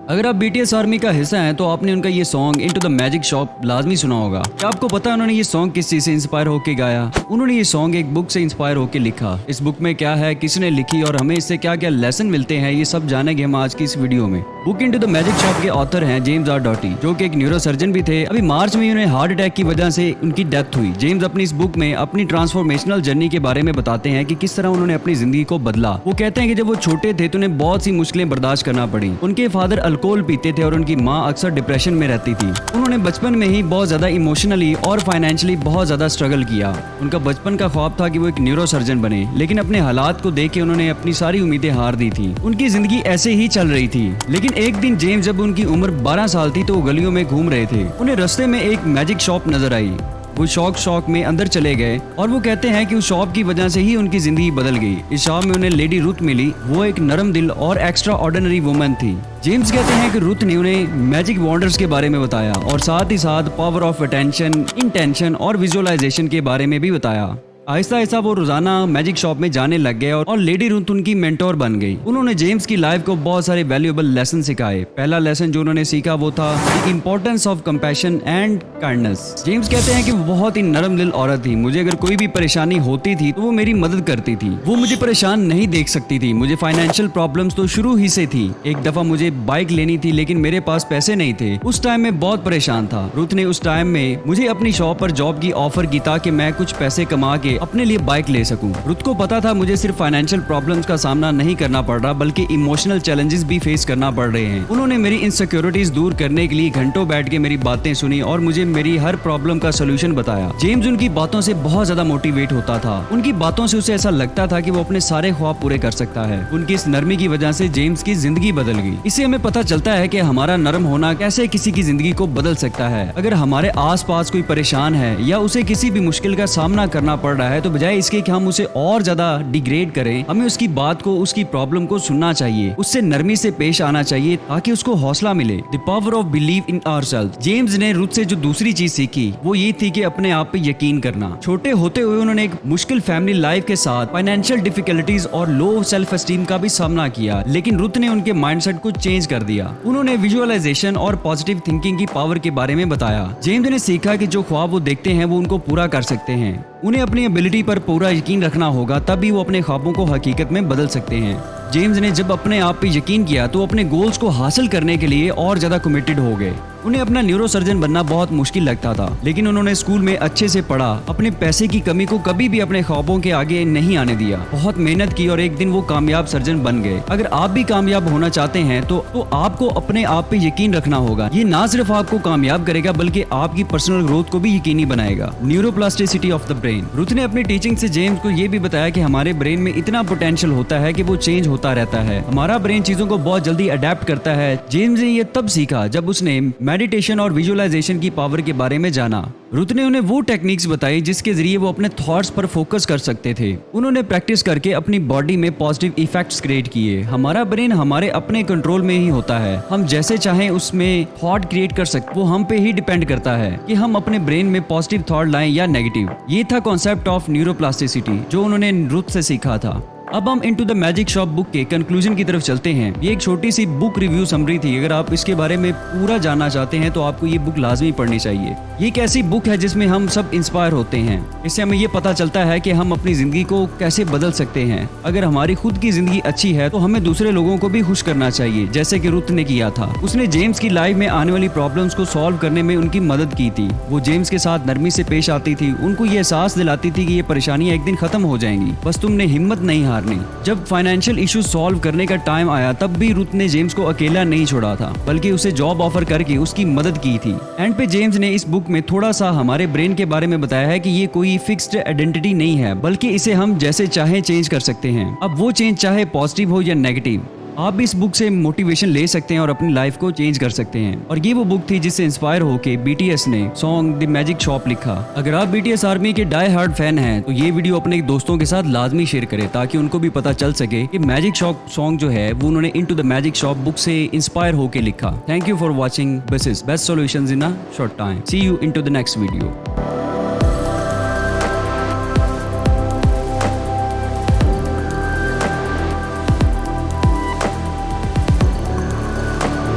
अगर आप BTS army का हिस्सा हैं तो आपने उनका ये song into the magic shop लाजमी सुना होगा। क्या आपको पता है उन्होंने ये सॉन्ग किस चीज से इंस्पायर होकर गाया? उन्होंने ये सॉन्ग एक बुक से इंस्पायर होकर लिखा। इस बुक में क्या है, किसने लिखी और हमें इससे क्या क्या लेसन मिलते हैं, ये सब जानेंगे हम आज की इस वीडियो में। Book into the magic shop के ऑथर हैं जेम्स आर डॉटी, जो कि एक न्यूरोसर्जन भी थे। अभी मार्च में उन्हें हार्ट अटैक की वजह से उनकी डेथ हुई। जेम्स अपनी इस बुक में अपनी ट्रांसफॉर्मेशनल जर्नी के बारे में बताते हैं कि किस तरह उन्होंने अपनी जिंदगी को बदला। वो कहते हैं कि जब वो छोटे थे तो उन्हें बहुत सी मुश्किलें बर्दाश्त करना पड़ी। उनके फादर अल्कोहल पीते थे और उनकी माँ अक्सर डिप्रेशन में रहती थी। उन्होंने बचपन में ही बहुत ज्यादा इमोशनली और फाइनेंशियली बहुत ज्यादा स्ट्रगल किया। उनका बचपन का ख्वाब था कि वो एक न्यूरोसर्जन बने, लेकिन अपने हालात को देख के उन्होंने अपनी सारी उम्मीदें हार दी थी। उनकी जिंदगी ऐसे ही चल रही थी। लेकिन एक दिन जेम्स जब उनकी उम्र 12 साल थी तो वो गलियों में घूम रहे थे। उन्हें रास्ते में एक मैजिक शॉप नजर आई। वो शौक में अंदर चले गए और वो कहते हैं कि उस शॉप की वजह से ही उनकी जिंदगी बदल गई। इस शॉप में उन्हें लेडी रुथ मिली। वो एक नरम दिल और एक्स्ट्रा ऑर्डिनरी वुमन थी। जेम्स कहते हैं कि रुथ ने उन्हें मैजिक वंडर्स के बारे में बताया और साथ ही साथ पावर ऑफ अटेंशन, इंटेंशन और विजुअलाइजेशन के बारे में भी बताया। आहिस्ता आहिस्ता वो रोजाना मैजिक शॉप में जाने लग गए और लेडी रुथ उनकी मेंटोर बन गई। उन्होंने जेम्स की लाइफ को बहुत सारे वैल्यूएबल लेसन सिखाए। पहला लेसन जो उन्होंने सीखा वो था importance of compassion and kindness. James कहते हैं कि वो बहुत ही नरम दिल औरत थी। मुझे अगर कोई भी परेशानी होती थी तो वो मेरी मदद करती थी। वो मुझे परेशान नहीं देख सकती थी। मुझे फाइनेंशियल प्रॉब्लम्स तो शुरू ही से थी। एक दफा मुझे बाइक लेनी थी लेकिन मेरे पास पैसे नहीं थे। उस टाइम में बहुत परेशान था। रुथ ने उस टाइम में मुझे अपनी शॉप पर जॉब की ऑफर की ताकि मैं कुछ पैसे कमा के अपने लिए बाइक ले सकूं। रुथ को पता था मुझे सिर्फ फाइनेंशियल प्रॉब्लम्स का सामना नहीं करना पड़ रहा बल्कि इमोशनल चैलेंजेस भी फेस करना पड़ रहे हैं। उन्होंने मेरी इनसिक्योरिटीज दूर करने के लिए घंटों बैठ के मेरी बातें सुनी और मुझे मेरी हर प्रॉब्लम का सोल्यूशन बताया। जेम्स उनकी बातों से बहुत ज्यादा मोटिवेट होता था। उनकी बातों से उसे ऐसा लगता था कि वो अपने सारे ख्वाब पूरे कर सकता है। उनकी इस नरमी की वजह से जेम्स की जिंदगी बदल गई। इससे हमें पता चलता है कि हमारा नरम होना कैसे किसी की जिंदगी को बदल सकता है। अगर हमारे आस पास कोई परेशान है या उसे किसी भी मुश्किल का सामना करना पड़ रहा है तो बजाय इसके कि हम उसे और ज्यादा डिग्रेड करें, हमें उसकी बात को, उसकी प्रॉब्लम को सुनना चाहिए, उससे नरमी से पेश आना चाहिए ताकि उसको हौसला मिले। The power of believe in ourself. James ने रुथ से जो दूसरी चीज सीखी वो ये थी कि अपने आप पे यकीन करना। छोटे होते हुए उन्होंने एक मुश्किल फैमिली लाइफ के साथ फाइनेंशियल डिफिकल्टीज और लो सेल्फ एस्टीम का भी सामना किया, लेकिन रुथ ने उनके माइंडसेट को चेंज कर दिया। उन्होंने विजुअलाइजेशन और पॉजिटिव थिंकिंग की पावर के बारे में बताया। जेम्स ने सीखा कि जो ख्वाब वो देखते हैं वो उनको पूरा कर सकते हैं। उन्हें अपनी एबिलिटी पर पूरा यकीन रखना होगा, तभी वो अपने ख्वाबों को हकीकत में बदल सकते हैं। जेम्स ने जब अपने आप पे यकीन किया तो अपने गोल्स को हासिल करने के लिए और ज्यादा कमिटेड हो गए। उन्हें अपना न्यूरोसर्जन बनना बहुत मुश्किल लगता था, लेकिन उन्होंने स्कूल में अच्छे से पढ़ा, अपने पैसे की कमी को कभी भी अपने ख्वाबों के आगे नहीं आने दिया, बहुत मेहनत की और एक दिन वो कामयाब सर्जन बन गए। अगर आप भी कामयाब होना चाहते हैं तो आपको अपने आप पे यकीन रखना होगा। ये ना सिर्फ आपको कामयाब करेगा बल्कि आपकी पर्सनल ग्रोथ को भी यकीनी बनाएगा। Neuroplasticity of the brain. Ruth ने अपनी टीचिंग से जेम्स को ये भी बताया कि हमारे ब्रेन में इतना पोटेंशियल होता है कि वो चेंज होता रहता है। हमारा ब्रेन चीजों को बहुत जल्दी अडेप्ट करता है। जेम्स ने ये तब सीखा जब उसने मेडिटेशन और विजुअलाइजेशन की पावर के बारे में जाना। रुथ ने उन्हें वो टेक्निक्स बताई जिसके जरिए वो अपने थॉट्स पर फोकस कर सकते थे। उन्होंने प्रैक्टिस करके अपनी बॉडी में पॉजिटिव इफेक्ट्स क्रिएट किए। हमारा ब्रेन हमारे अपने कंट्रोल में ही होता है। हम जैसे चाहें उसमें थॉट क्रिएट कर सकते, वो हम पे ही डिपेंड करता है कि हम अपने ब्रेन में पॉजिटिव थॉट लाएं या नेगेटिव। ये था कॉन्सेप्ट ऑफ न्यूरोप्लास्टिसिटी जो उन्होंने रुथ से सीखा था। अब हम into the magic shop book के कंक्लूजन की तरफ चलते हैं। ये एक छोटी सी बुक रिव्यू समरी थी। अगर आप इसके बारे में पूरा जानना चाहते हैं तो आपको ये बुक लाजमी पढ़नी चाहिए। ये एक ऐसी बुक है जिसमें हम सब इंस्पायर होते हैं। इससे हमें ये पता चलता है कि हम अपनी जिंदगी को कैसे बदल सकते हैं। अगर हमारी खुद की जिंदगी अच्छी है तो हमें दूसरे लोगों को भी खुश करना चाहिए, जैसे कि रुथ ने किया था। उसने जेम्स की लाइफ में आने वाली प्रॉब्लम्स को सॉल्व करने में उनकी मदद की थी। वो जेम्स के साथ नरमी से पेश आती थी, उनको ये एहसास दिलाती थी कि ये परेशानियां एक दिन खत्म हो जाएंगी, बस तुमने हिम्मत नहीं हारनी। जब फाइनेंशियल इशू सॉल्व करने का टाइम आया तब भी रुथ ने जेम्स को अकेला नहीं छोड़ा था, बल्कि उसे जॉब ऑफर करके उसकी मदद की थी। एंड पे जेम्स ने इस बुक में थोड़ा सा हमारे ब्रेन के बारे में बताया है कि ये कोई फिक्स्ड आइडेंटिटी नहीं है, बल्कि इसे हम जैसे चाहे चेंज कर सकते हैं। अब वो चेंज चाहे पॉजिटिव हो या नेगेटिव, आप भी इस बुक से मोटिवेशन ले सकते हैं और अपनी लाइफ को चेंज कर सकते हैं। और ये वो बुक थी जिससे इंस्पायर होके बीटीएस ने सॉन्ग द मैजिक शॉप लिखा। अगर आप बीटीएस आर्मी के डाई हार्ड फैन हैं तो ये वीडियो अपने दोस्तों के साथ लाजमी शेयर करें ताकि उनको भी पता चल सके कि मैजिक शॉप सॉन्ग जो है वो उन्होंने into the magic shop book से इंस्पायर होके लिखा। Thank you for watching. This is best solutions in a short time. See you into the next video.